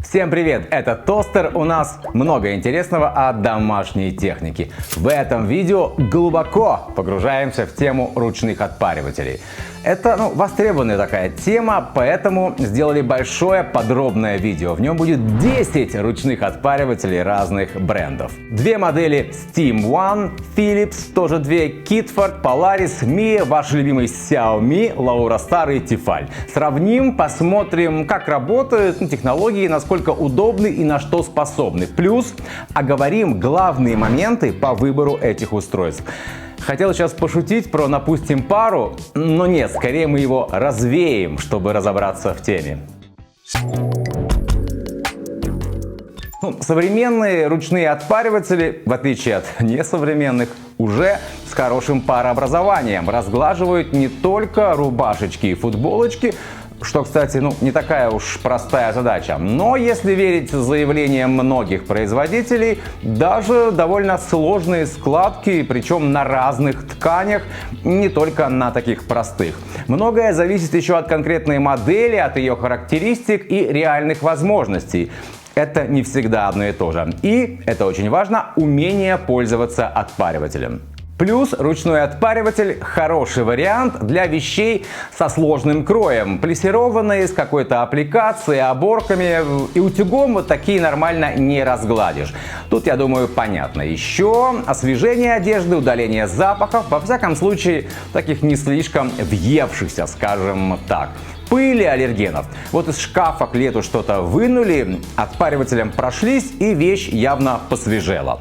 Всем привет! Это Тостер. У нас много интересного о домашней технике. В этом видео глубоко погружаемся в тему ручных отпаривателей. Это востребованная такая тема, поэтому сделали большое подробное видео. В нем будет 10 ручных отпаривателей разных брендов. Две модели Steam One, Philips, тоже две, Kidford, Polaris, Mia, ваш любимый Xiaomi, Laurastar и Tefal. Сравним, посмотрим, как работают технологии, насколько удобны и на что способны. Плюс оговорим главные моменты по выбору этих устройств. Хотел сейчас пошутить про «напустим пару», но нет, скорее мы его развеем, чтобы разобраться в теме. Современные ручные отпариватели, в отличие от несовременных, уже с хорошим парообразованием разглаживают не только рубашечки и футболочки, что, кстати, не такая уж простая задача. Но, если верить заявлениям многих производителей, даже довольно сложные складки, причем на разных тканях, не только на таких простых. Многое зависит еще от конкретной модели, от ее характеристик и реальных возможностей. Это не всегда одно и то же. И, это очень важно, умение пользоваться отпаривателем. Плюс ручной отпариватель – хороший вариант для вещей со сложным кроем, плессированные, с какой-то аппликацией, оборками, и утюгом вот такие нормально не разгладишь. Тут, я думаю, понятно. Еще освежение одежды, удаление запахов, во всяком случае, таких не слишком въевшихся, скажем так. Пыли, аллергенов. Вот из шкафа к лету что-то вынули, отпаривателем прошлись, и вещь явно посвежела.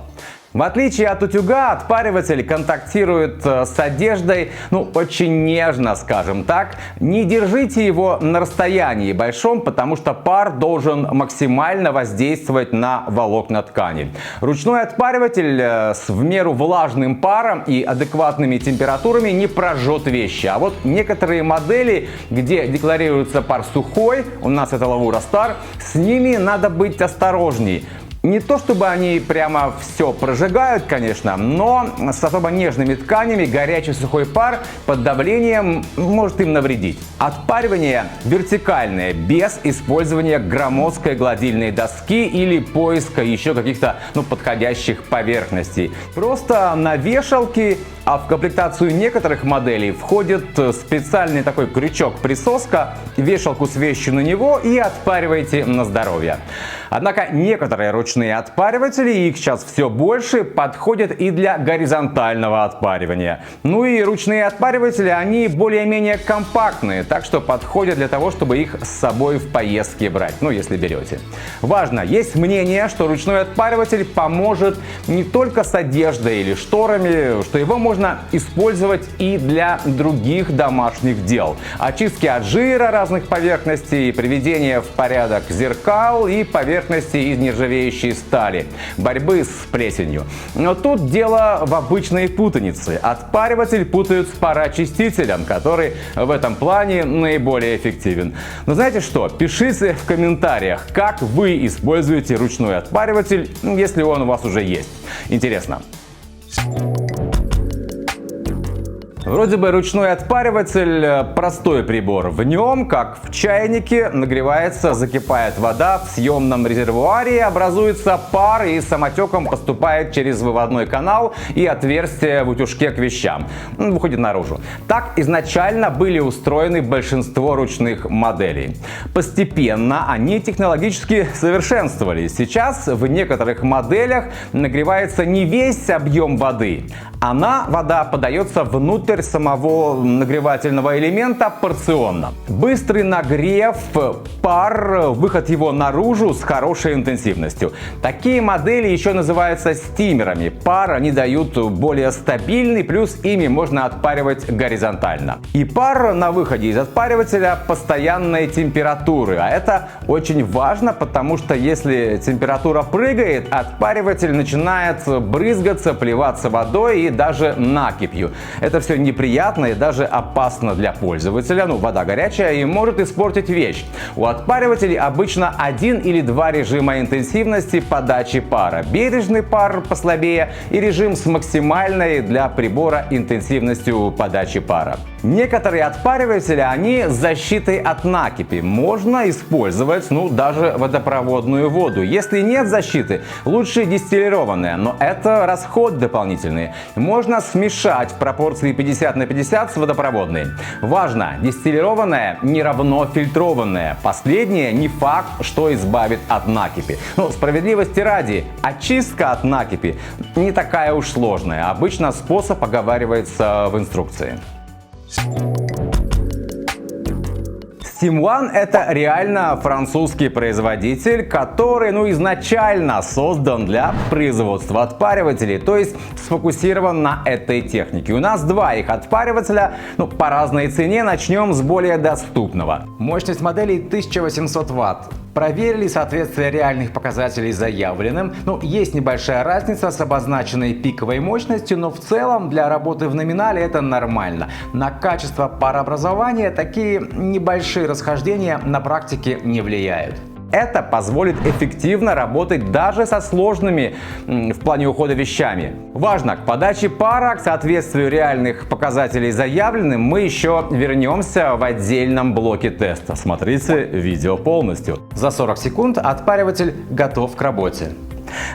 В отличие от утюга, отпариватель контактирует с одеждой, очень нежно, скажем так. Не держите его на расстоянии большом, потому что пар должен максимально воздействовать на волокна ткани. Ручной отпариватель с в меру влажным паром и адекватными температурами не прожжет вещи. А вот некоторые модели, где декларируется пар сухой, у нас это Laurastar, с ними надо быть осторожней. Не то чтобы они прямо все прожигают, конечно, но с особо нежными тканями горячий сухой пар под давлением может им навредить. Отпаривание вертикальное, без использования громоздкой гладильной доски или поиска еще каких-то подходящих поверхностей. Просто на вешалке, а в комплектацию некоторых моделей входит специальный такой крючок-присоска, вешалку с вещью на него и отпаривайте на здоровье. Однако некоторые ручные отпариватели, их сейчас все больше, подходят и для горизонтального отпаривания. И ручные отпариватели, они более-менее компактные, так что подходят для того, чтобы их с собой в поездке брать, если берете. Важно, есть мнение, что ручной отпариватель поможет не только с одеждой или шторами, что его можно использовать и для других домашних дел. Очистки от жира разных поверхностей, приведение в порядок зеркал и поверхностей из нержавеющей стали, борьбы с плесенью. Но тут дело в обычной путанице. Отпариватель путают с пароочистителем, который в этом плане наиболее эффективен. Но знаете что? Пишите в комментариях, как вы используете ручной отпариватель, если он у вас уже есть. Интересно. Вроде бы ручной отпариватель – простой прибор. В нем, как в чайнике, нагревается, закипает вода, в съемном резервуаре образуется пар и самотеком поступает через выводной канал и отверстие в утюжке к вещам. Выходит наружу. Так изначально были устроены большинство ручных моделей. Постепенно они технологически совершенствовались. Сейчас в некоторых моделях нагревается не весь объем воды. Вода подается внутрь самого нагревательного элемента порционно. Быстрый нагрев, пар, выход его наружу с хорошей интенсивностью. Такие модели еще называются стимерами. Пар они дают более стабильный, плюс ими можно отпаривать горизонтально. И пар на выходе из отпаривателя постоянной температуры. А это очень важно, потому что если температура прыгает, отпариватель начинает брызгаться, плеваться водой и даже накипью. Это все неприятно и даже опасно для пользователя. Вода горячая и может испортить вещь. У отпаривателей обычно один или два режима интенсивности подачи пара. Бережный пар послабее и режим с максимальной для прибора интенсивностью подачи пара. Некоторые отпариватели, они с защитой от накипи. Можно использовать, даже водопроводную воду. Если нет защиты, лучше дистиллированная, но это расход дополнительный. Можно смешать в пропорции 50 на 50 с водопроводной. Важно, дистиллированная не равно фильтрованная. Последнее не факт, что избавит от накипи. Справедливости ради, очистка от накипи не такая уж сложная. Обычно способ оговаривается в инструкции. Steam One — это реально французский производитель, который изначально создан для производства отпаривателей, то есть сфокусирован на этой технике. У нас два их отпаривателя, по разной цене. Начнем с более доступного. Мощность моделей 1800 Вт. Проверили соответствие реальных показателей заявленным. Есть небольшая разница с обозначенной пиковой мощностью, но в целом для работы в номинале это нормально. На качество парообразования такие небольшие расхождения на практике не влияют. Это позволит эффективно работать даже со сложными в плане ухода вещами. Важно, к подаче пара, к соответствию реальных показателей заявленным, мы еще вернемся в отдельном блоке теста. Смотрите видео полностью. За 40 секунд отпариватель готов к работе.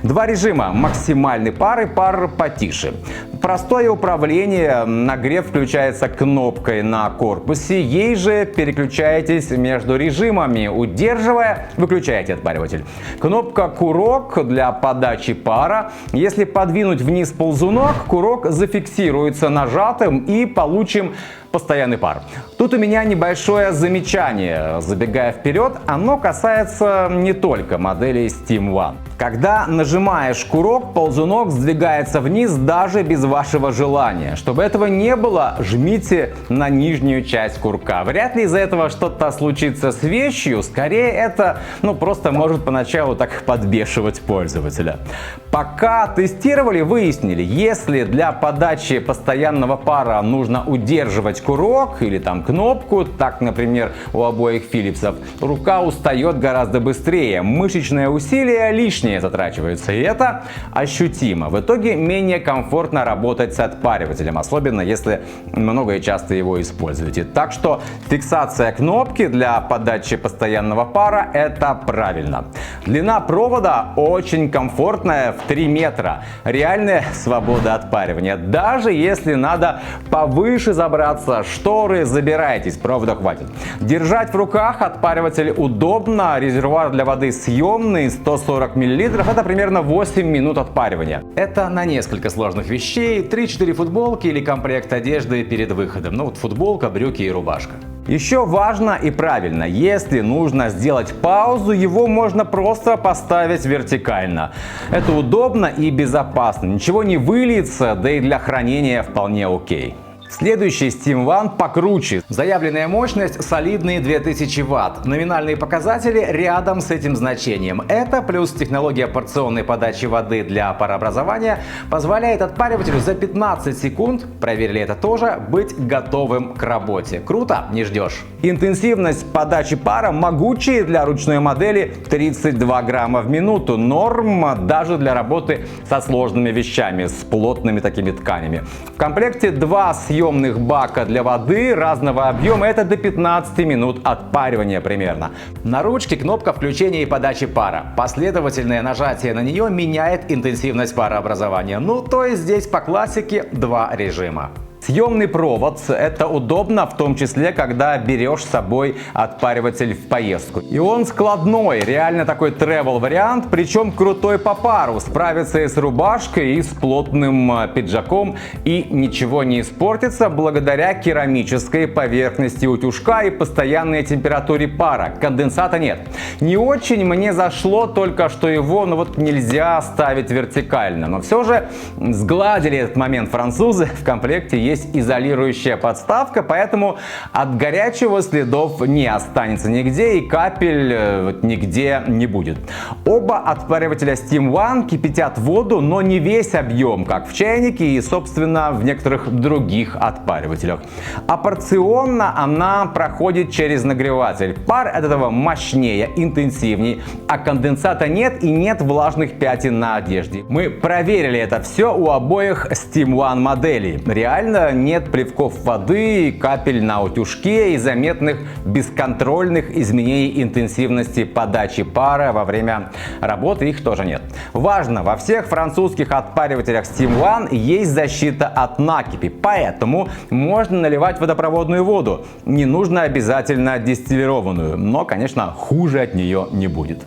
Два режима: максимальный пар и пар потише. Простое управление. Нагрев включается кнопкой на корпусе. Ей же переключаетесь между режимами. Удерживая, выключаете отпариватель. Кнопка курок для подачи пара. Если подвинуть вниз ползунок, курок зафиксируется нажатым и получим постоянный пар. Тут у меня небольшое замечание. Забегая вперед, оно касается не только моделей Steam One. Когда нажимаешь курок, ползунок сдвигается вниз даже без вашего желания. Чтобы этого не было, жмите на нижнюю часть курка. Вряд ли из-за этого что-то случится с вещью. Скорее это просто может поначалу так подбешивать пользователя. Пока тестировали, выяснили, если для подачи постоянного пара нужно удерживать курок или кнопку, так, например, у обоих Philips'ов, рука устает гораздо быстрее, мышечное усилие лишнее затрачивается, и это ощутимо. В итоге менее комфортно работать с отпаривателем, особенно если много и часто его используете. Так что фиксация кнопки для подачи постоянного пара — это правильно. Длина провода очень комфортная, в 3 метра. Реальная свобода отпаривания. Даже если надо повыше забраться, шторы забирайтесь, провода хватит. Держать в руках отпариватель удобно. Резервуар для воды съемный, 140 мл. Это примерно 8 минут отпаривания. Это на несколько сложных вещей. 3-4 футболки или комплект одежды перед выходом. Футболка, брюки и рубашка. Еще важно и правильно, если нужно сделать паузу, его можно просто поставить вертикально. Это удобно и безопасно, ничего не выльется, да и для хранения вполне окей. Следующий Steam One покруче. Заявленная мощность солидные 2000 Вт. Номинальные показатели рядом с этим значением. Это плюс технология порционной подачи воды для парообразования позволяет отпаривателю за 15 секунд, проверили это тоже, быть готовым к работе. Круто, не ждешь. Интенсивность подачи пара могучая для ручной модели 32 грамма в минуту. Норма даже для работы со сложными вещами, с плотными такими тканями. В комплекте два съемных бака для воды разного объема, это до 15 минут отпаривания примерно. На ручке кнопка включения и подачи пара. Последовательное нажатие на нее меняет интенсивность парообразования. То есть здесь по классике два режима. Съемный провод — это удобно, в том числе, когда берешь с собой отпариватель в поездку. И он складной, реально такой travel вариант, причем крутой по пару. Справится и с рубашкой, и с плотным пиджаком, и ничего не испортится благодаря керамической поверхности утюжка и постоянной температуре пара. Конденсата нет. Не очень мне зашло только, что его нельзя ставить вертикально. Но все же сгладили этот момент французы. В комплекте есть изолирующая подставка, поэтому от горячего следов не останется нигде и капель нигде не будет. Оба отпаривателя Steam One кипятят воду, но не весь объем, как в чайнике и, собственно, в некоторых других отпаривателях. А порционно она проходит через нагреватель. Пар от этого мощнее, интенсивнее, а конденсата нет и нет влажных пятен на одежде. Мы проверили это все у обоих Steam One моделей. Реально отсюда нет плевков воды, капель на утюжке и заметных бесконтрольных изменений интенсивности подачи пара во время работы, их тоже нет. Важно, во всех французских отпаривателях Steam One есть защита от накипи, поэтому можно наливать водопроводную воду. Не нужно обязательно дистиллированную, но, конечно, хуже от нее не будет.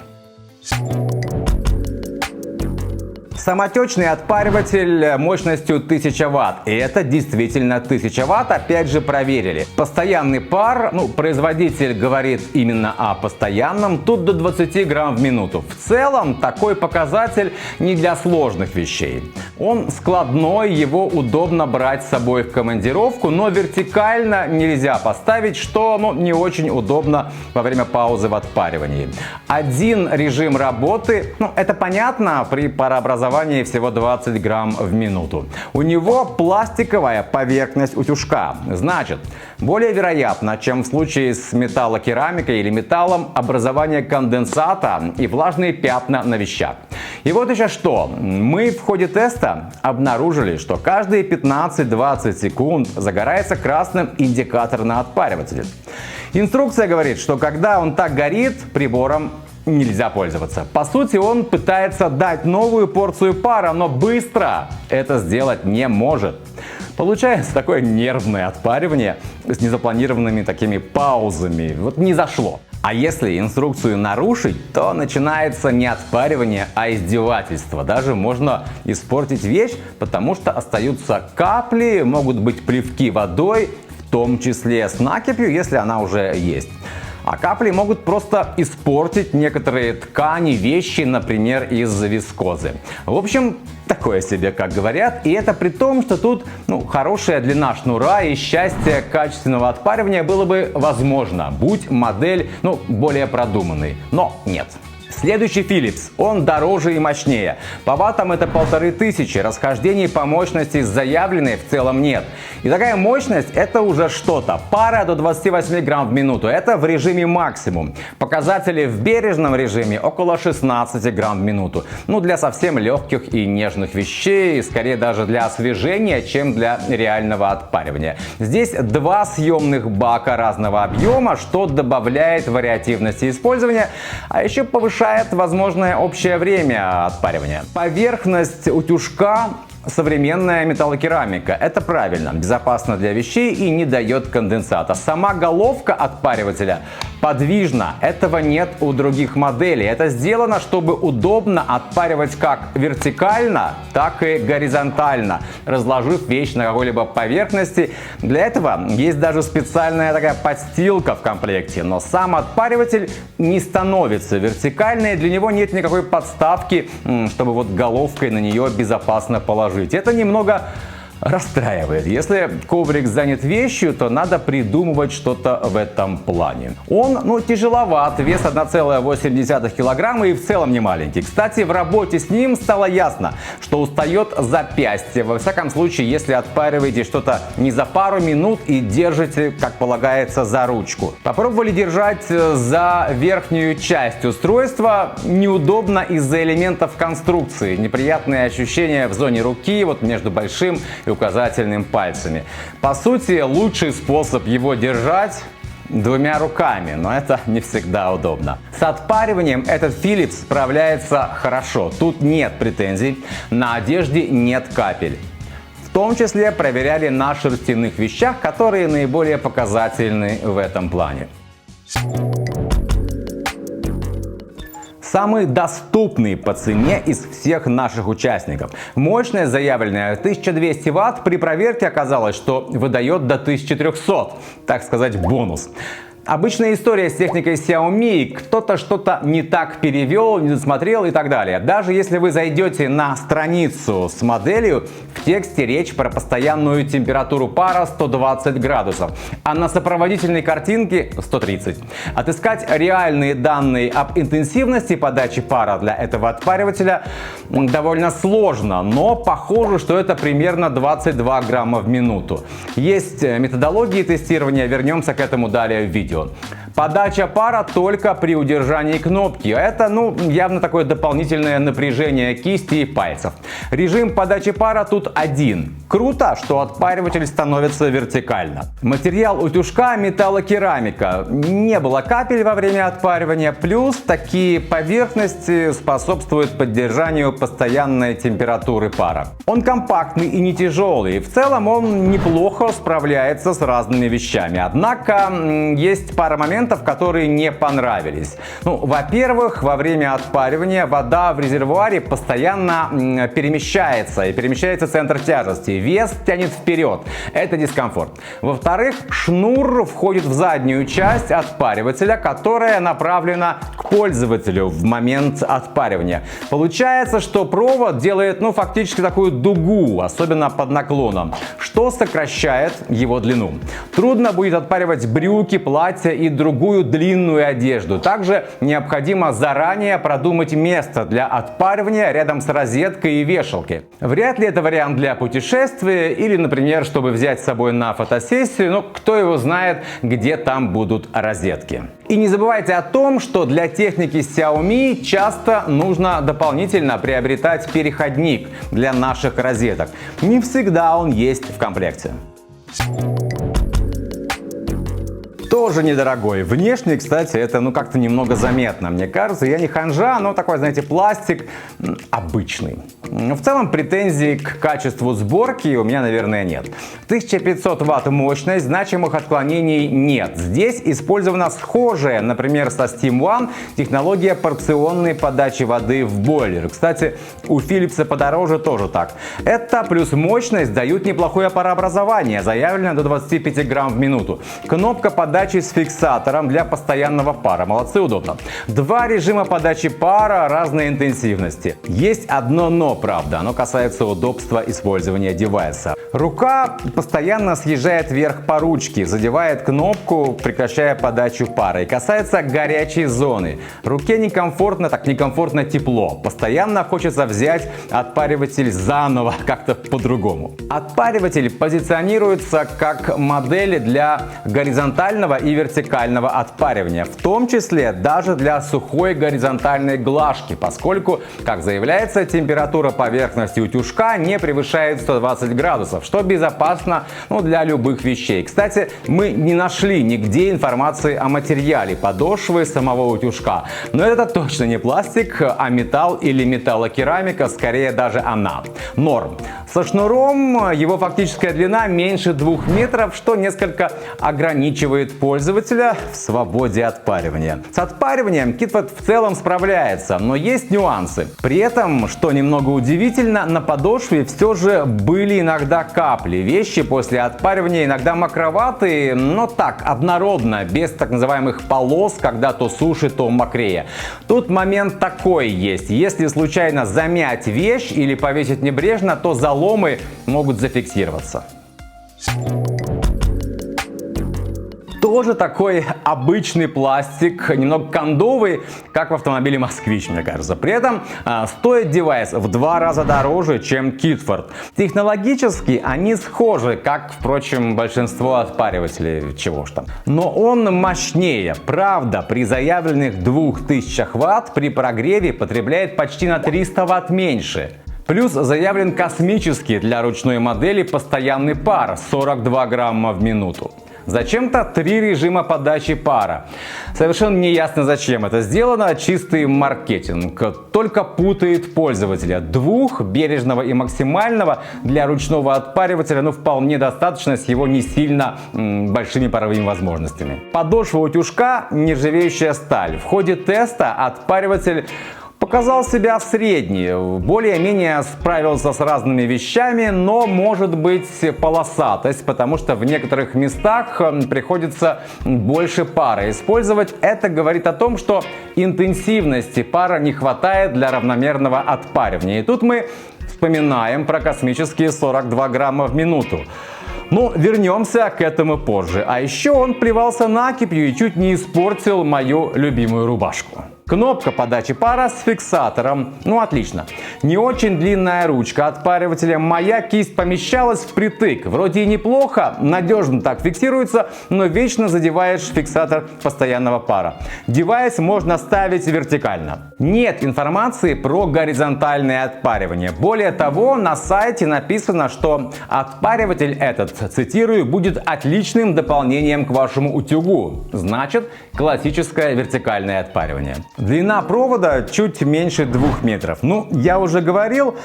Самотечный отпариватель мощностью 1000 Вт. И это действительно 1000 Вт, опять же проверили. Постоянный пар, производитель говорит именно о постоянном, тут до 20 грамм в минуту. В целом такой показатель не для сложных вещей. Он складной, его удобно брать с собой в командировку, но вертикально нельзя поставить, что не очень удобно во время паузы в отпаривании. Один режим работы, это понятно, при парообразовании всего 20 грамм в минуту. У него пластиковая поверхность утюжка. Значит, более вероятно, чем в случае с металлокерамикой или металлом, образование конденсата и влажные пятна на вещах. И вот еще что. Мы в ходе теста обнаружили, что каждые 15-20 секунд загорается красным индикатор на отпаривателе. Инструкция говорит, что когда он так горит, прибором нельзя пользоваться. По сути, он пытается дать новую порцию пара, но быстро это сделать не может. Получается такое нервное отпаривание с незапланированными такими паузами. Вот не зашло. А если инструкцию нарушить, то начинается не отпаривание, а издевательство. Даже можно испортить вещь, потому что остаются капли, могут быть плевки водой, в том числе с накипью, если она уже есть. А капли могут просто испортить некоторые ткани, вещи, например, из вискозы. В общем, такое себе, как говорят. И это при том, что тут хорошая длина шнура и счастье качественного отпаривания было бы возможно, будь модель более продуманной. Но нет. Следующий Philips, он дороже и мощнее. По ваттам это 1500, расхождений по мощности с заявленной в целом нет. И такая мощность это уже что-то. Пара до 28 грамм в минуту, это в режиме максимум. Показатели в бережном режиме около 16 грамм в минуту. Для совсем легких и нежных вещей, скорее даже для освежения, чем для реального отпаривания. Здесь два съемных бака разного объема, что добавляет вариативности использования, а еще повышает возможное общее время отпаривания. Поверхность утюжка современная металлокерамика. Это правильно, безопасно для вещей и не дает конденсата. Сама головка отпаривателя подвижна. Этого нет у других моделей. Это сделано, чтобы удобно отпаривать как вертикально, так и горизонтально, разложив вещь на какой-либо поверхности. Для этого есть даже специальная такая подстилка в комплекте. Но сам отпариватель не становится вертикальной. Для него нет никакой подставки, чтобы головкой на нее безопасно положить. Это немного расстраивает. Если коврик занят вещью, то надо придумывать что-то в этом плане. Он, тяжеловат, вес 1,8 килограмма и в целом не маленький. Кстати, в работе с ним стало ясно, что устает запястье. Во всяком случае, если отпариваете что-то не за пару минут и держите, как полагается, за ручку. Попробовали держать за верхнюю часть устройства. Неудобно из-за элементов конструкции. Неприятные ощущения в зоне руки, между большим и указательным пальцами. По сути, лучший способ его держать двумя руками, но это не всегда удобно. С отпариванием этот Philips справляется хорошо. Тут нет претензий, на одежде нет капель. В том числе проверяли на шерстяных вещах, которые наиболее показательны в этом плане. Самый доступный по цене из всех наших участников. Мощность заявленная 1200 Вт, при проверке оказалось, что выдает до 1300, так сказать, бонус. Обычная история с техникой Xiaomi, кто-то что-то не так перевел, не досмотрел и так далее. Даже если вы зайдете на страницу с моделью, в тексте речь про постоянную температуру пара 120 градусов, а на сопроводительной картинке 130. Отыскать реальные данные об интенсивности подачи пара для этого отпаривателя довольно сложно, но похоже, что это примерно 22 грамма в минуту. Есть методологии тестирования, вернемся к этому далее в видео. Подача пара только при удержании кнопки. Это, явно такое дополнительное напряжение кисти и пальцев. Режим подачи пара тут один. Круто, что отпариватель становится вертикально. Материал утюжка металлокерамика. Не было капель во время отпаривания. Плюс такие поверхности способствуют поддержанию постоянной температуры пара. Он компактный и не тяжелый. В целом он неплохо справляется с разными вещами. Однако есть пара моментов, которые не понравились. Во-первых, во время отпаривания вода в резервуаре постоянно перемещается. И перемещается центр тяжести. Вес тянет вперед. Это дискомфорт. Во-вторых, шнур входит в заднюю часть отпаривателя, которая направлена к пользователю в момент отпаривания. Получается, что провод делает, фактически такую дугу, особенно под наклоном, что сокращает его длину. Трудно будет отпаривать брюки, платья и другую длинную одежду. Также необходимо заранее продумать место для отпаривания рядом с розеткой и вешалкой. Вряд ли это вариант для путешествия или, например, чтобы взять с собой на фотосессию, но кто его знает, где там будут розетки. И не забывайте о том, что для техники Xiaomi часто нужно дополнительно приобретать переходник для наших розеток. Не всегда он есть в комплекте. Тоже недорогой. Внешне, кстати, это как-то немного заметно. Мне кажется, я не ханжа, но такой, знаете, пластик обычный. В целом претензий к качеству сборки у меня, наверное, нет. 1500 Вт мощность, значимых отклонений нет. Здесь использована схожая, например, со Steam One, технология порционной подачи воды в бойлер. Кстати, у Philips подороже тоже так. Это плюс мощность дают неплохое парообразование, заявлено до 25 грамм в минуту. Кнопка подачи с фиксатором для постоянного пара. Молодцы, удобно. Два режима подачи пара разной интенсивности. Есть одно но, правда. Оно касается удобства использования девайса. Рука постоянно съезжает вверх по ручке, задевает кнопку, прекращая подачу пара. И касается горячей зоны. Руке некомфортно тепло. Постоянно хочется взять отпариватель заново, как-то по-другому. Отпариватель позиционируется как модель для горизонтального и вертикального отпаривания, в том числе даже для сухой горизонтальной глажки, поскольку, как заявляется, температура поверхности утюжка не превышает 120 градусов, что безопасно для любых вещей. Кстати, мы не нашли нигде информации о материале подошвы самого утюжка, но это точно не пластик, а металл или металлокерамика, скорее даже она. Норм. Со шнуром его фактическая длина меньше 2 метров, что несколько ограничивает пользователя в свободе отпаривания. С отпариванием Kitford в целом справляется, но есть нюансы. При этом, что немного удивительно, на подошве все же были иногда капли. Вещи после отпаривания иногда мокроватые, но так, однородно, без так называемых полос, когда то суше, то мокрее. Тут момент такой есть. Если случайно замять вещь или повесить небрежно, то заломы могут зафиксироваться. Тоже такой обычный пластик, немного кондовый, как в автомобиле «Москвич», мне кажется. При этом стоит девайс в 2 раза дороже, чем Kitford. Технологически они схожи, как, впрочем, большинство отпаривателей, чего ж там. Но он мощнее. Правда, при заявленных 2000 Вт при прогреве потребляет почти на 300 Вт меньше. Плюс заявлен космический для ручной модели постоянный пар 42 грамма в минуту. Зачем-то 3 режима подачи пара. Совершенно не ясно, зачем это сделано, чистый маркетинг. Только путает пользователя. 2, бережного и максимального, для ручного отпаривателя вполне достаточно с его не сильно большими паровыми возможностями. Подошва утюжка — нержавеющая сталь. В ходе теста отпариватель показал себя средний, более-менее справился с разными вещами, но может быть полосатость, потому что в некоторых местах приходится больше пара использовать. Это говорит о том, что интенсивности пара не хватает для равномерного отпаривания. И тут мы вспоминаем про космические 42 грамма в минуту. Но вернемся к этому позже. А еще он плевался накипью и чуть не испортил мою любимую рубашку. Кнопка подачи пара с фиксатором. Ну, отлично. Не очень длинная ручка отпаривателя. Моя кисть помещалась впритык. Вроде и неплохо, надежно так фиксируется, но вечно задеваешь фиксатор постоянного пара. Девайс можно ставить вертикально. Нет информации про горизонтальное отпаривание. Более того, на сайте написано, что отпариватель этот, цитирую, будет отличным дополнением к вашему утюгу. Значит, классическое вертикальное отпаривание. Длина провода чуть меньше 2 метров. Ну, я уже говорил,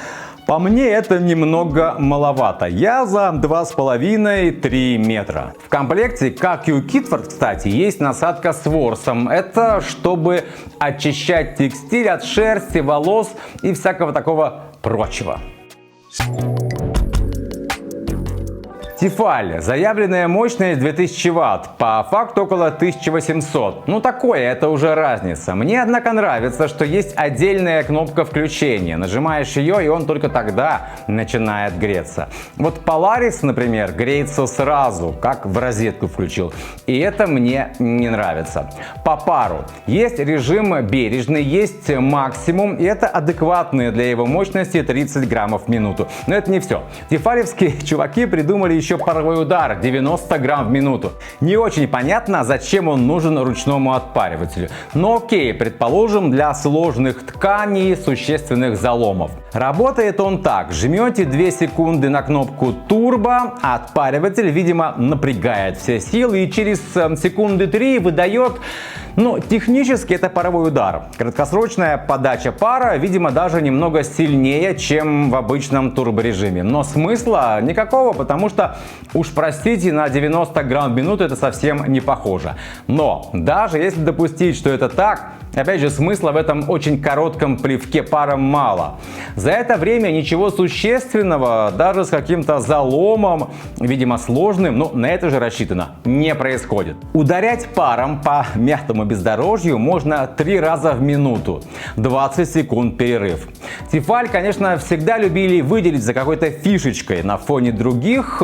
по мне это немного маловато. Я за 2,5-3 метра. В комплекте, как и у Китфорд, кстати, есть насадка с ворсом. Это чтобы очищать текстиль от шерсти, волос и всякого такого прочего. Тефаль. Заявленная мощность 2000 Вт, по факту около 1800. Ну такое, это уже разница. Мне, однако, нравится, что есть отдельная кнопка включения. Нажимаешь ее, и он только тогда начинает греться. Вот Polaris, например, греется сразу, как в розетку включил. И это мне не нравится. По пару. Есть режим бережный, есть максимум, и это адекватные для его мощности 30 граммов в минуту. Но это не все. Тефалевские чуваки придумали еще паровой удар 90 грамм в минуту. Не очень понятно, зачем он нужен ручному отпаривателю. Но окей, предположим, для сложных тканей, существенных заломов. Работает он так. Жмете 2 секунды на кнопку турбо, а отпариватель, видимо, напрягает все силы и через секунды 3 выдает. Но технически это паровой удар. Краткосрочная подача пара, видимо, даже немного сильнее, чем в обычном турборежиме. Но смысла никакого, потому что, уж простите, на 90 грамм в минуту это совсем не похоже. Но даже если допустить, что это так, опять же, смысла в этом очень коротком плевке пара мало. За это время ничего существенного, даже с каким-то заломом, видимо сложным, но на это же рассчитано, не происходит. Ударять паром по мягкому бездорожью можно 3 раза в минуту, 20 секунд перерыв. Тефаль, конечно, всегда любили выделить за какой-то фишечкой на фоне других,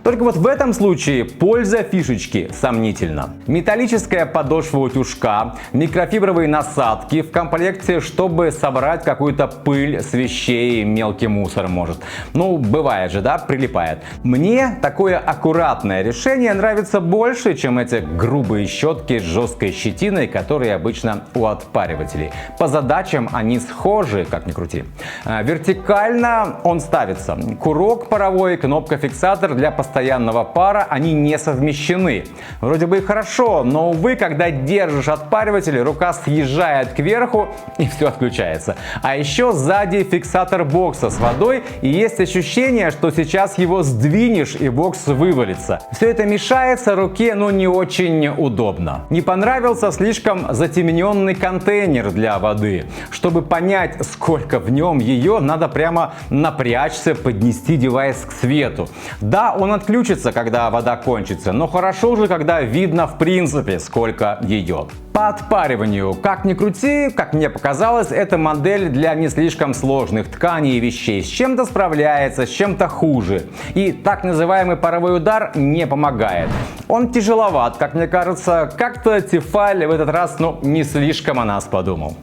только вот в этом случае польза фишечки сомнительна. Металлическая подошва утюжка, микрофибровые насадки в комплекте, чтобы собрать какую-то пыль с вещей, мелкий мусор может. Ну, бывает же, да, прилипает. Мне такое аккуратное решение нравится больше, чем эти грубые щетки с жесткой щетиной, которые обычно у отпаривателей. По задачам они схожи, как ни крути. Вертикально он ставится. Курок паровой, кнопка-фиксатор для постоянного пара, они не совмещены. Вроде бы и хорошо, но, увы, когда держишь отпариватель, рука съезжает кверху и все отключается. А еще сзади фиксатор бокса с водой, и есть ощущение, что сейчас его сдвинешь и бокс вывалится. Все это мешается руке, но не очень удобно. Не понравился слишком затемненный контейнер для воды. Чтобы понять, сколько в нем ее, надо прямо напрячься, поднести девайс к свету. Да, он отключится, когда вода кончится, но хорошо же, когда видно в принципе, сколько ее. По отпариванию, как ни крути, как мне показалось, эта модель для не слишком сложных тканей и вещей. С чем-то справляется, с чем-то хуже. И так называемый паровой удар не помогает. Он тяжеловат, как мне кажется. Как-то Тефаль в этот раз, не слишком о нас подумал.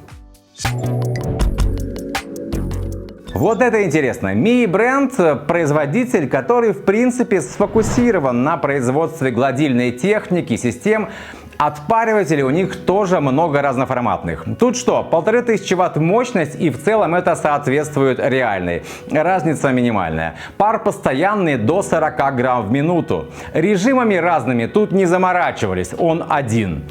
Вот это интересно. Mi бренд – производитель, который в принципе сфокусирован на производстве гладильной техники, систем. Отпаривателей у них тоже много разноформатных. Тут что, 1500 Вт мощность, и в целом это соответствует реальной. Разница минимальная. Пар постоянный до 40 грамм в минуту. Режимами разными тут не заморачивались, он один.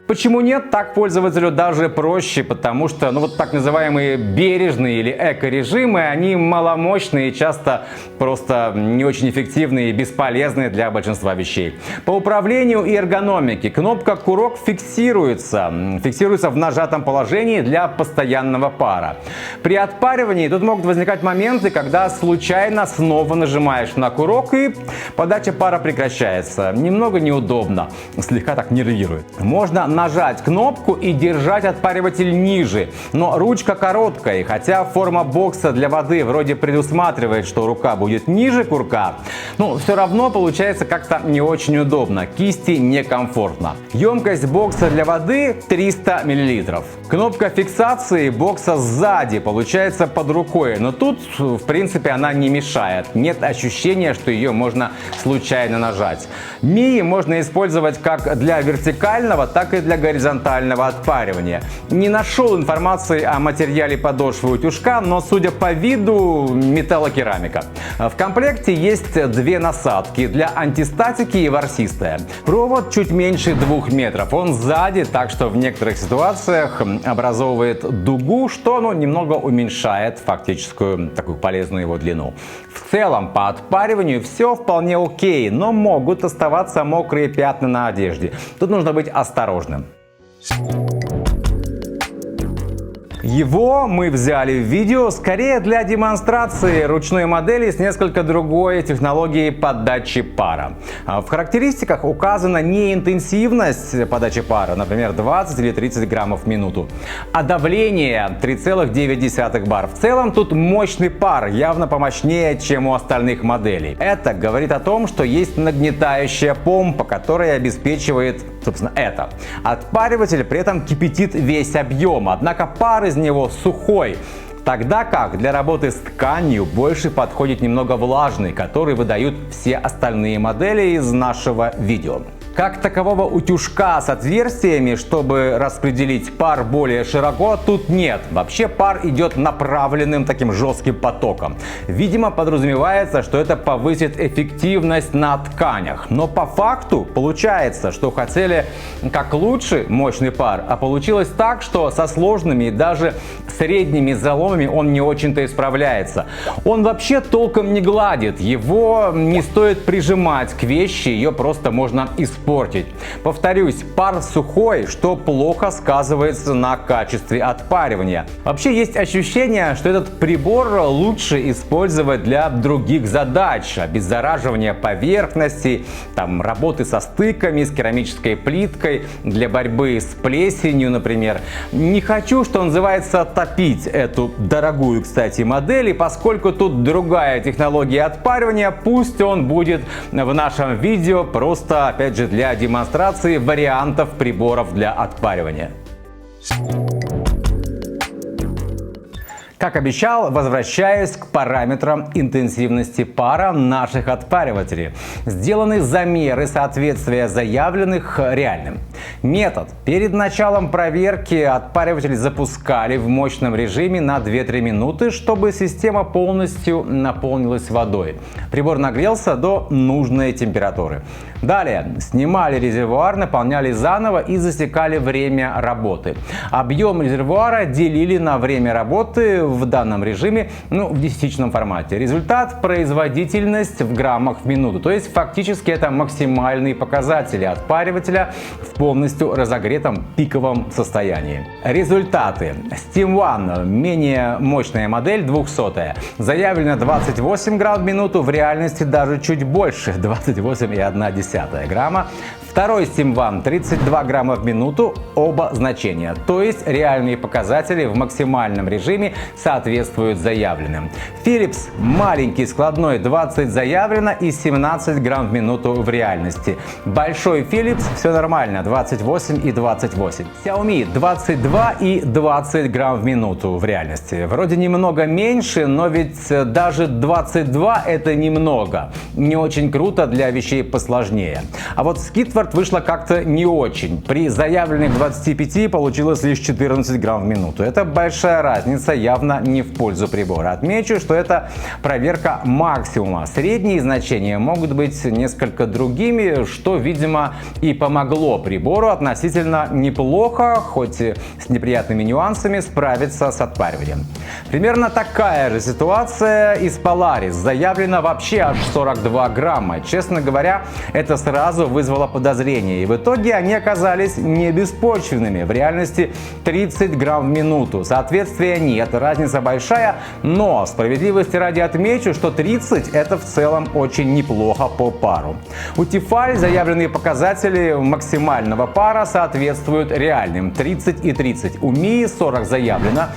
Почему нет? Так пользователю даже проще, потому что, вот так называемые бережные или эко-режимы, они маломощные и часто просто не очень эффективные и бесполезные для большинства вещей. По управлению и эргономике кнопка курок фиксируется в нажатом положении для постоянного пара. При отпаривании тут могут возникать моменты, когда случайно снова нажимаешь на курок и подача пара прекращается. Немного неудобно, слегка так нервирует. Можно нажать кнопку и держать отпариватель ниже. Но ручка короткая, и хотя форма бокса для воды вроде предусматривает, что рука будет ниже курка, все равно получается как-то не очень удобно, кисти некомфортно. Емкость бокса для воды 300 мл. Кнопка фиксации бокса сзади получается под рукой, но тут в принципе она не мешает. Нет ощущения, что ее можно случайно нажать. Мии можно использовать как для вертикального, так и для горизонтального отпаривания. Не нашел информации о материале подошвы утюжка, но судя по виду металлокерамика. В комплекте есть две насадки для антистатики и ворсистая. Провод чуть меньше 2 метров. Он сзади, так что в некоторых ситуациях образовывает дугу, что немного уменьшает фактическую такую полезную его длину. В целом по отпариванию все вполне окей, но могут оставаться мокрые пятна на одежде. Тут нужно быть осторожным. Его мы взяли в видео скорее для демонстрации ручной модели с несколько другой технологией подачи пара. В характеристиках указана не интенсивность подачи пара, например, 20 или 30 граммов в минуту, а давление 3,9 бар. В целом тут мощный пар, явно помощнее, чем у остальных моделей. Это говорит о том, что есть нагнетающая помпа, которая обеспечивает, собственно, это. Отпариватель при этом кипятит весь объем, однако пар из него сухой, тогда как для работы с тканью больше подходит немного влажный, который выдают все остальные модели из нашего видео. Как такового утюжка с отверстиями, чтобы распределить пар более широко, тут нет. Вообще пар идет направленным таким жестким потоком. Видимо, подразумевается, что это повысит эффективность на тканях. Но по факту получается, что хотели как лучше мощный пар, а получилось так, что со сложными и даже средними заломами он не очень-то и справляется. Он вообще толком не гладит, его не стоит прижимать к вещи, ее просто можно испортить. Повторюсь, пар сухой, что плохо сказывается на качестве отпаривания. Вообще есть ощущение, что этот прибор лучше использовать для других задач: обеззараживания поверхностей, работы со стыками, с керамической плиткой, для борьбы с плесенью, например. Не хочу, что называется, топить эту дорогую, кстати, модель, и поскольку тут другая технология отпаривания, пусть он будет в нашем видео просто, опять же, для демонстрации вариантов приборов для отпаривания. Как обещал, возвращаюсь к параметрам интенсивности пара наших отпаривателей. Сделаны замеры соответствия заявленных реальным. Метод. Перед началом проверки отпариватель запускали в мощном режиме на 2-3 минуты, чтобы система полностью наполнилась водой. Прибор нагрелся до нужной температуры. Далее снимали резервуар, наполняли заново и засекали время работы. Объем резервуара делили на время работы в данном режиме, в десятичном формате. Результат — производительность в граммах в минуту. То есть фактически это максимальные показатели отпаривателя в полностью разогретом пиковом состоянии. Результаты. Steam One, менее мощная модель, 200-я. Заявлено 28 грамм в минуту, в реальности даже чуть больше, 28,1 грамма. Второй Steam One 32 грамма в минуту, оба значения. То есть реальные показатели в максимальном режиме соответствуют заявленным. Philips маленький складной, 20 заявлено и 17 грамм в минуту в реальности. Большой Philips все нормально, 28 и 28. Xiaomi 22 и 20 грамм в минуту в реальности. Вроде немного меньше, но ведь даже 22 это немного. Не очень круто для вещей посложнее. А вот Skidward вышло как-то не очень. При заявленных 25 получилось лишь 14 грамм в минуту. Это большая разница, явно не в пользу прибора. Отмечу, что это проверка максимума. Средние значения могут быть несколько другими, что, видимо, и помогло прибору относительно неплохо, хоть и с неприятными нюансами, справиться с отпариванием. Примерно такая же ситуация и с Polaris. Заявлено вообще аж 42 грамма. Честно говоря, это сразу вызвало подозрение, подозрения. И в итоге они оказались не беспочвенными. В реальности 30 грамм в минуту. Соответствия нет, разница большая, но справедливости ради отмечу, что 30 это в целом очень неплохо по пару. У Тефаль заявленные показатели максимального пара соответствуют реальным 30 и 30. У Мии 40 заявлено.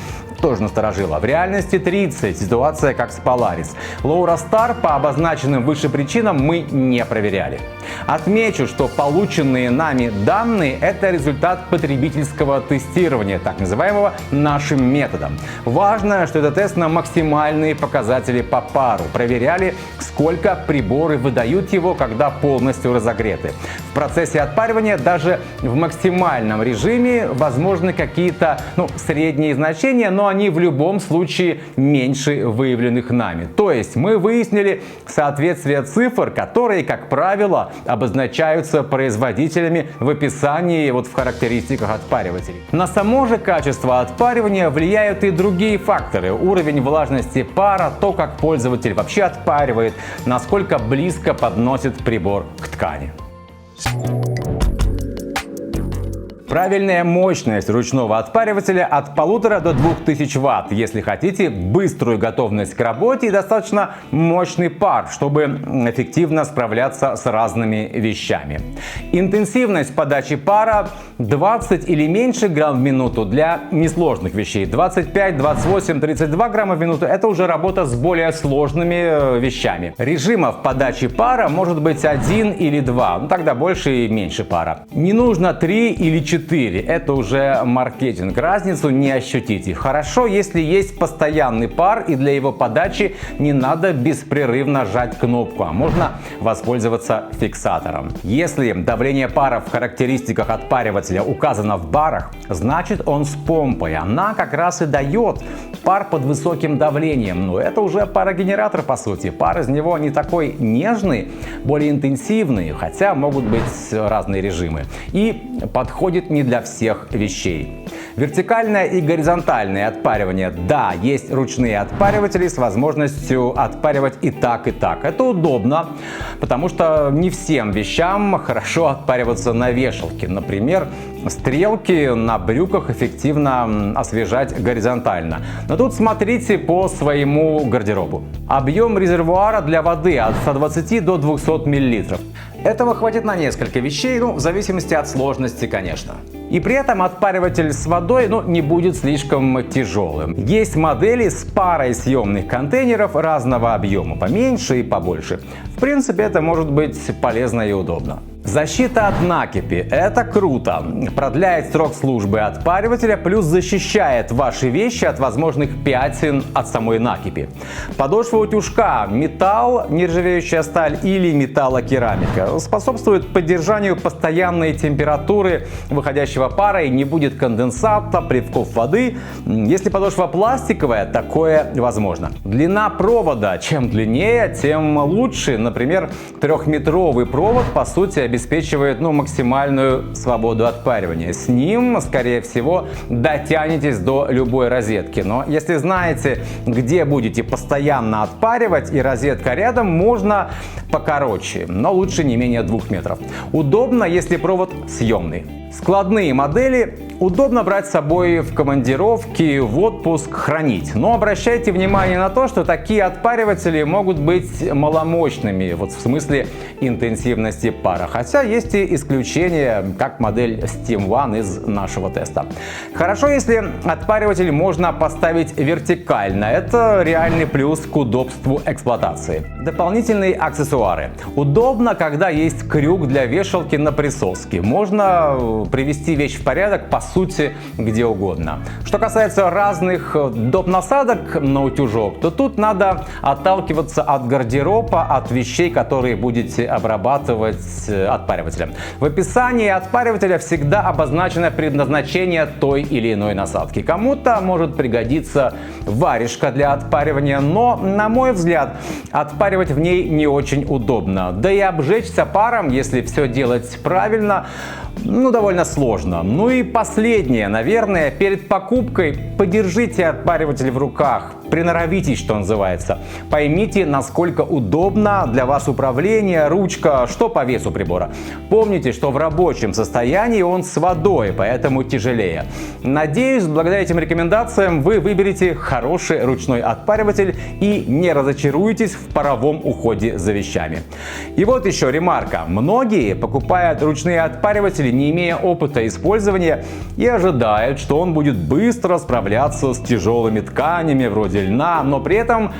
Тоже насторожило. В реальности 30. Ситуация как с Polaris. Laura Star по обозначенным выше причинам мы не проверяли. Отмечу, что полученные нами данные – это результат потребительского тестирования, так называемого нашим методом. Важно, что это тест на максимальные показатели по пару. Проверяли, сколько приборы выдают его, когда полностью разогреты. В процессе отпаривания даже в максимальном режиме возможны какие-то средние значения, но они в любом случае меньше выявленных нами. То есть мы выяснили соответствие цифр, которые, как правило, обозначаются производителями в описании, в характеристиках отпаривателей. На само же качество отпаривания влияют и другие факторы. Уровень влажности пара, то, как пользователь вообще отпаривает, насколько близко подносит прибор к ткани. Правильная мощность ручного отпаривателя от 1500 до 2000 Вт, если хотите быструю готовность к работе и достаточно мощный пар, чтобы эффективно справляться с разными вещами. Интенсивность подачи пара 20 или меньше грамм в минуту для несложных вещей. 25, 28, 32 грамма в минуту – это уже работа с более сложными вещами. Режимов подачи пара может быть 1 или 2, тогда больше и меньше пара. Не нужно 3 или 4. Это уже маркетинг. Разницу не ощутите. Хорошо, если есть постоянный пар, и для его подачи не надо беспрерывно жать кнопку, а можно воспользоваться фиксатором. Если давление пара в характеристиках отпаривателя указано в барах, значит он с помпой. Она как раз и дает пар под высоким давлением. Но это уже парогенератор по сути. Пар из него не такой нежный, более интенсивный, хотя могут быть разные режимы. И подходит не для всех вещей. Вертикальное и горизонтальное отпаривание. Да, есть ручные отпариватели с возможностью отпаривать и так, и так. Это удобно, потому что не всем вещам хорошо отпариваться на вешалке. Например, стрелки на брюках эффективно освежать горизонтально. Но тут смотрите по своему гардеробу. Объем резервуара для воды от 120 до 200 мл. Этого хватит на несколько вещей, в зависимости от сложности, конечно. И при этом отпариватель с водой не будет слишком тяжелым. Есть модели с парой съемных контейнеров разного объема, поменьше и побольше. В принципе, это может быть полезно и удобно. Защита от накипи – это круто. Продляет срок службы отпаривателя, плюс защищает ваши вещи от возможных пятен от самой накипи. Подошва утюжка – металл, нержавеющая сталь или металлокерамика. Способствует поддержанию постоянной температуры выходящего пара и не будет конденсата, плевков воды. Если подошва пластиковая, такое возможно. Длина провода. Чем длиннее, тем лучше. Например, 3-метровый провод по сути обеспечивает максимальную свободу отпаривания. С ним, скорее всего, дотянетесь до любой розетки. Но если знаете, где будете постоянно отпаривать и розетка рядом, можно покороче, но лучше не менее 2 метров. Удобно, если провод съемный. Складные модели удобно брать с собой в командировки, в отпуск, хранить. Но обращайте внимание на то, что такие отпариватели могут быть маломощными, в смысле интенсивности пара. Хотя есть и исключения, как модель Steam One из нашего теста. Хорошо, если отпариватель можно поставить вертикально. Это реальный плюс к удобству эксплуатации. Дополнительные аксессуары. Удобно, когда есть крюк для вешалки на присоске. Можно привести вещь в порядок, по сути, где угодно. Что касается разных доп. Насадок на утюжок, то тут надо отталкиваться от гардероба, от вещей, которые будете обрабатывать отпаривателем. В описании отпаривателя всегда обозначено предназначение той или иной насадки. Кому-то может пригодиться варежка для отпаривания, но, на мой взгляд, отпаривать в ней не очень удобно. Да и обжечься паром, если все делать правильно, довольно довольно сложно. Ну и последнее, наверное, перед покупкой подержите отпариватель в руках, приноровитесь, что называется. Поймите, насколько удобно для вас управление, ручка, что по весу прибора. Помните, что в рабочем состоянии он с водой, поэтому тяжелее. Надеюсь, благодаря этим рекомендациям вы выберете хороший ручной отпариватель и не разочаруетесь в паровом уходе за вещами. И вот еще ремарка. Многие покупают ручные отпариватели, не имея опыта использования, и ожидают, что он будет быстро справляться с тяжелыми тканями вроде льна, но при этом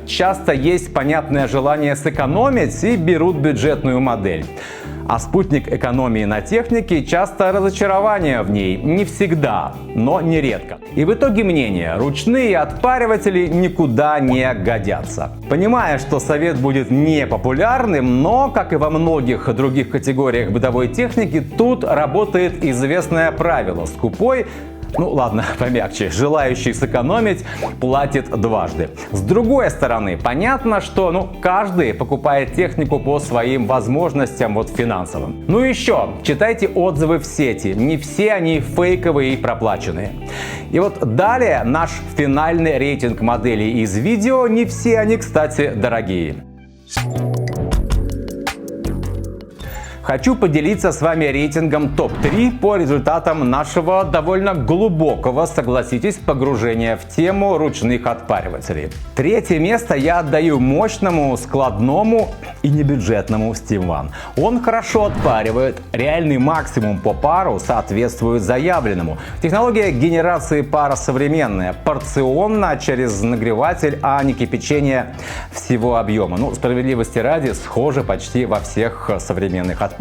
часто есть понятное желание сэкономить и берут бюджетную модель. А спутник экономии на технике часто разочарование в ней. Не всегда, но нередко. И в итоге мнение: ручные отпариватели никуда не годятся. Понимая, что совет будет непопулярным, но, как и во многих других категориях бытовой техники, тут работает известное правило: скупой, ну ладно, помягче, желающий сэкономить платит дважды. С другой стороны, понятно, что каждый покупает технику по своим возможностям финансовым. Ну и еще, читайте отзывы в сети, не все они фейковые и проплаченные. И вот далее наш финальный рейтинг моделей из видео, не все они, кстати, дорогие. Хочу поделиться с вами рейтингом топ-3 по результатам нашего довольно глубокого, согласитесь, погружения в тему ручных отпаривателей. Третье место я отдаю мощному, складному и небюджетному Steam One. Он хорошо отпаривает, реальный максимум по пару соответствует заявленному. Технология генерации пара современная, порционно через нагреватель, а не кипячение всего объема. Справедливости ради, схоже почти во всех современных отпаривателях.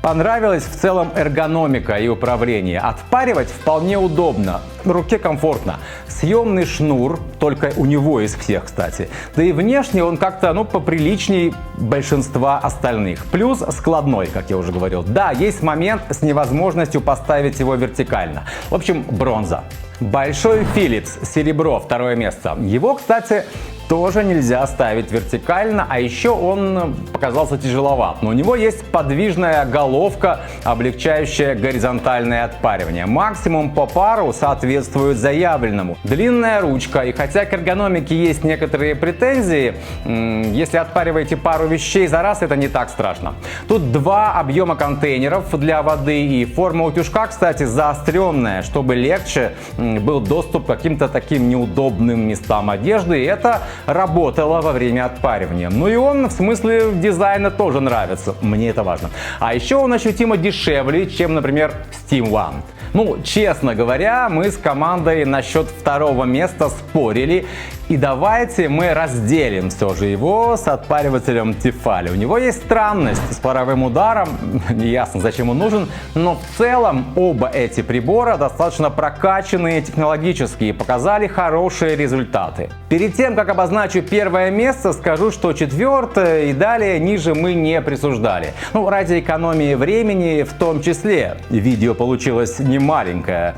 Понравилась в целом эргономика и управление. Отпаривать вполне удобно, в руке комфортно. Съемный шнур, только у него из всех, кстати. Да и внешне он как-то, поприличней большинства остальных. Плюс складной, как я уже говорил. Да, есть момент с невозможностью поставить его вертикально. В общем, бронза. Большой Philips, серебро, второе место. Его, кстати, тоже нельзя ставить вертикально, а еще он показался тяжеловат. Но у него есть подвижная головка, облегчающая горизонтальное отпаривание. Максимум по пару соответствует заявленному. Длинная ручка, и хотя к эргономике есть некоторые претензии, если отпариваете пару вещей за раз, это не так страшно. Тут два объема контейнеров для воды, и форма утюжка, кстати, заостренная, чтобы легче был доступ к каким-то таким неудобным местам одежды, и это работало во время отпаривания. Ну и он в смысле дизайна тоже нравится, мне это важно. А еще он ощутимо дешевле, чем, например, Steam One. Честно говоря, мы с командой насчет второго места спорили. И давайте мы разделим все же его с отпаривателем Tefal. У него есть странность с паровым ударом, неясно зачем он нужен, но в целом оба эти прибора достаточно прокачанные технологически и показали хорошие результаты. Перед тем, как обозначу первое место, скажу, что четвертое и далее ниже мы не присуждали. Ради экономии времени в том числе. Видео получилось немаленькое.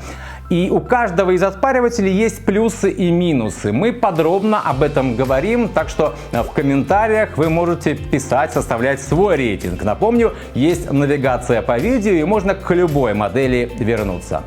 И у каждого из отпаривателей есть плюсы и минусы. Мы подробно об этом говорим, так что в комментариях вы можете писать, составлять свой рейтинг. Напомню, есть навигация по видео и можно к любой модели вернуться.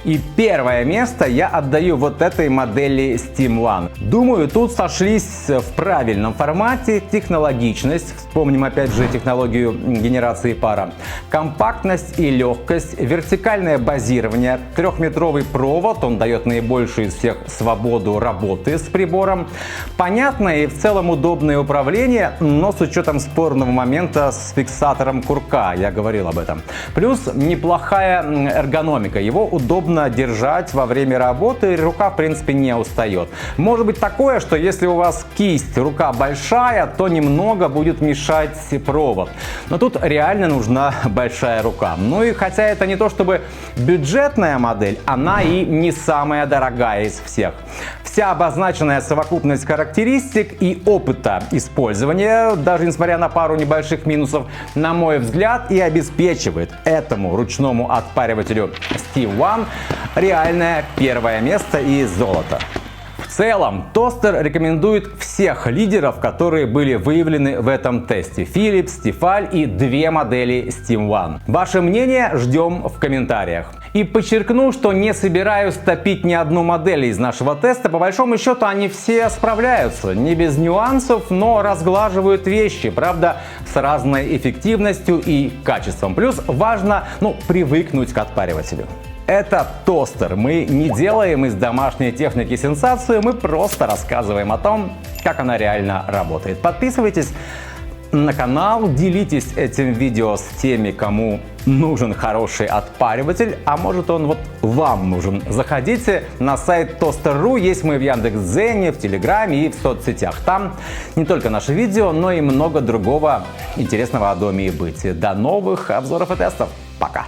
И первое место я отдаю вот этой модели Steam One. Думаю, тут сошлись в правильном формате технологичность, вспомним опять же технологию генерации пара, компактность и легкость, вертикальное базирование, 3-метровый провод, он дает наибольшую из всех свободу работы с прибором, понятное и в целом удобное управление, но с учетом спорного момента с фиксатором курка, я говорил об этом. Плюс неплохая эргономика, его удобно держать во время работы, рука в принципе не устает. Может быть такое, что если у вас кисть, рука большая, то немного будет мешать провод. Но тут реально нужна большая рука. И хотя это не то чтобы бюджетная модель, она и не самая дорогая из всех. Вся обозначенная совокупность характеристик и опыта использования, даже несмотря на пару небольших минусов, на мой взгляд, и обеспечивает этому ручному отпаривателю Steam One реальное первое место и золото. В целом, тостер рекомендует всех лидеров, которые были выявлены в этом тесте: Philips, Tefal и 2 модели Steam One. Ваше мнение ждем в комментариях. И подчеркну, что не собираюсь топить ни одну модель из нашего теста. По большому счету они все справляются, не без нюансов, но разглаживают вещи, правда, с разной эффективностью и качеством. Плюс важно, привыкнуть к отпаривателю. Это тостер. Мы не делаем из домашней техники сенсацию, мы просто рассказываем о том, как она реально работает. Подписывайтесь на канал, делитесь этим видео с теми, кому нужен хороший отпариватель, а может он вам нужен. Заходите на сайт Toster.ru, есть мы в Яндекс.Дзене, в Телеграме и в соцсетях. Там не только наши видео, но и много другого интересного о доме и быте. До новых обзоров и тестов. Пока!